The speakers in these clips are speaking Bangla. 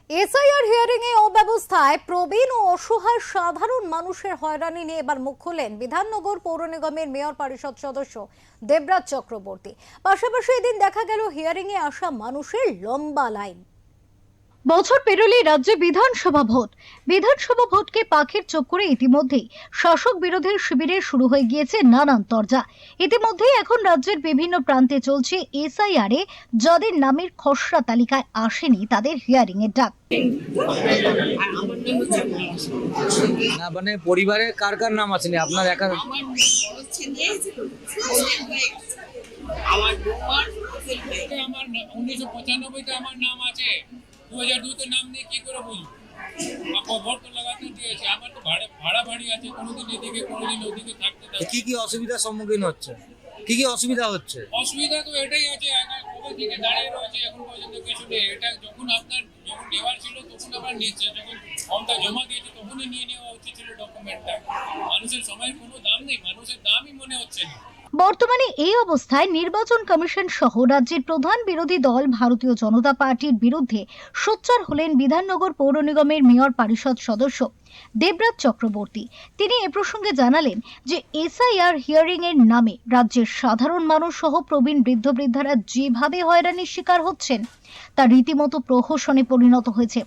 এসআইআর হিয়ারিং এ অব্যবস্থায় প্রবীণ ও অসহায় সাধারণ মানুষের হয়রানি নিয়ে এবার মুখ খুললেন বিধাননগর পৌর নিগমের মেয়র পরিষদ সদস্য দেবরাজ চক্রবর্তী। পাশাপাশি এদিন দেখা গেল হিয়ারিং এ আসা মানুষের লম্বা লাইন। বছর পেরোলেই রাজ্যে বিধানসভা ভোটকে পাখির চোখ করে ইতিমধ্যেই শাসক বিরোধীর শিবিরে শুরু হয়ে গিয়েছে নানান তরজা। ইতিমধ্যেই এখন রাজ্যের বিভিন্ন প্রান্তে চলছে এসআইআর এ যাদের নামের খসড়া তালিকায় আসেনি তাদের হিয়ারিং এর ডাক। না মানে পরিবারে কার কার নাম আসেনি আপনার একা? আমার 1995-তে আমার নাম আছে, 2002-তে নাম নিয়ে কি করে বুঝবো? ভোট তো লাগাতে দিয়েছে, আমার তো ভাড়া বাড়ি আছে, কোনোদিন এদিকে কোনোদিন ওদিকে থাকতে থাকে। কি অসুবিধার সম্মুখীন হচ্ছে? কি অসুবিধা হচ্ছে? অসুবিধা তো এটাই আছে, কবে থেকে দাঁড়িয়ে রয়েছে এখন পর্যন্ত কিছু নেই। এটা যখন নেওয়ার ছিল তখন আবার নিচ্ছে, যখন ফর্মটা জমা দিয়েছে তখনই নিয়ে নেওয়া উচিত ছিল ডকুমেন্টটা। মানুষের সময়ের কোনো দাম নেই, মানুষের দামই মনে হচ্ছে না। বর্তমানে এই অবস্থায় নির্বাচন কমিশন সহ রাজ্যের প্রধান বিরোধী দল ভারতীয় জনতা পার্টির বিরুদ্ধে সোচ্চার হলেন বিধাননগর পৌর নিগমের মেয়র পরিষদ সদস্য দেবরাজ চক্রবর্তী। তিনি এ প্রসঙ্গে জানালেন যে এসআইআর হিয়ারিং এর নামে রাজ্যের সাধারণ মানুষ সহ প্রবীণ বৃদ্ধরা যেভাবে হয়রানির শিকার হচ্ছেন তা রীতিমতো প্রহসনে পরিণত হয়েছে।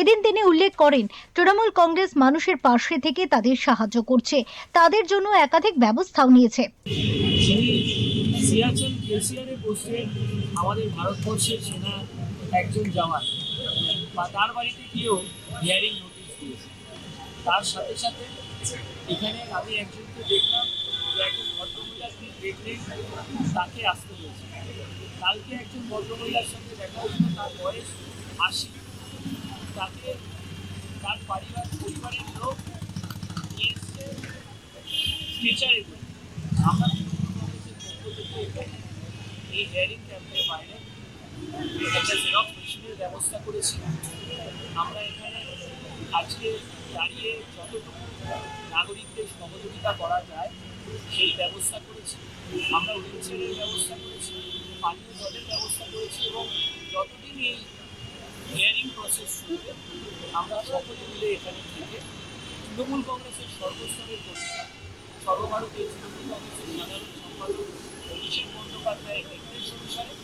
এদিন তিনি উল্লেখ করেন, তৃণমূল কংগ্রেস মানুষের পাশে থেকে তাদের সাহায্য করছে, তাদের জন্য একাধিক ব্যবস্থাও নিয়েছে। সিয়াচেন কেসিআরে বসে আমাদের ভারতবর্ষের সেনা একজন জওয়ান বা তার বাড়িতে গিয়েও হিয়ারিং নোটিশ দিয়েছে। তার সাথে সাথে এখানে আমি একজনকে দেখলাম যে একজন ভদ্রমহিলা তিনি দেখলেন, তাকে আসতে হয়েছে। কালকে একজন ভদ্রমহিলার সঙ্গে দেখা হয়েছিল, তার বয়স 80, তাকে তার পরিবারের লোক এসছে টিচারের। আমরা এই হিয়ারিং ক্যাম্পের বাইরে একটা জেরক্স মেশিনের ব্যবস্থা করেছি। আমরা এখানে আজকে দাঁড়িয়ে যতটুকু নাগরিকদের সহযোগিতা করা যায় সেই ব্যবস্থা করেছি। আমরা হুইলচেয়ারের ব্যবস্থা করেছি, পানীয় জলের ব্যবস্থা করেছি এবং যতদিন এই হিয়ারিং প্রসেস চলবে আমরা সকলে মিলে এখানে থেকে তৃণমূল কংগ্রেসের সর্বস্তরের কর্মীরা, সর্বভারতীয় তৃণমূল কংগ্রেসের সাধারণ সম্পাদক অভিষেক বন্দ্যোপাধ্যায়ের নির্দেশ অনুসারে,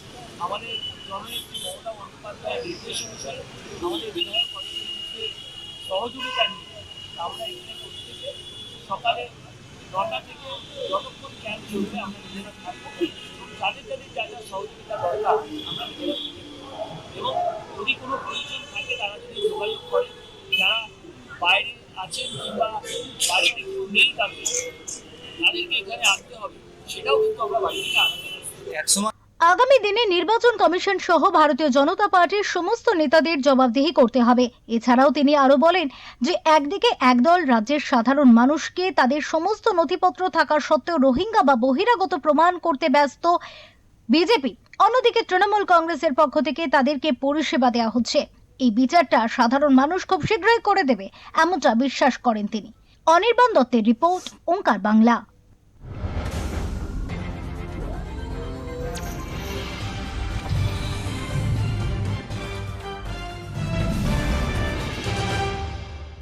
আমাদের জননেত্রী মমতা বন্দ্যোপাধ্যায়ের নির্দেশ অনুসারে, আমাদের বিধায়ক অর্জনের সহযোগিতা নিয়ে আমরা এখানে প্রত্যেকে সকালে 9টা থেকে যতক্ষণ ক্যাম্প চলবে আমরা নিজেরা থাকবো। তাদের যা যা সহযোগিতা দরকার আমরা নিজেরা এবং যদি কোনো প্রয়োজন থাকে তারা যদি যোগাযোগ করে, যারা বাইরে আছেন কিংবা বাড়িতে কেউ নেই তাদেরকে এখানে আনতে হবে, সেটাও কিন্তু আমরা বাড়ি থেকে আনতে হবে। আগামী দিনে নির্বাচন কমিশন সহ ভারতীয় জনতা পার্টির সমস্ত নেতাদের জবাবদিহি করতে হবে। এছাড়াও তিনি আরো বলেন যে একদিকে একদল রাজ্যের সাধারণ মানুষকে তাদের সমস্ত নথিপত্র থাকা সত্ত্বেও রোহিঙ্গা বা বহিরাগত প্রমাণ করতে ব্যস্ত বিজেপি, অন্যদিকে তৃণমূল কংগ্রেসের পক্ষ থেকে তাদেরকে পরিষেবা দেওয়া হচ্ছে। এই বিচারটা সাধারণ মানুষ খুব শীঘ্রই করে দেবে এমনটা বিশ্বাস করেন তিনি। অনির্বাণ দত্তের রিপোর্ট, ওঙ্কার বাংলা।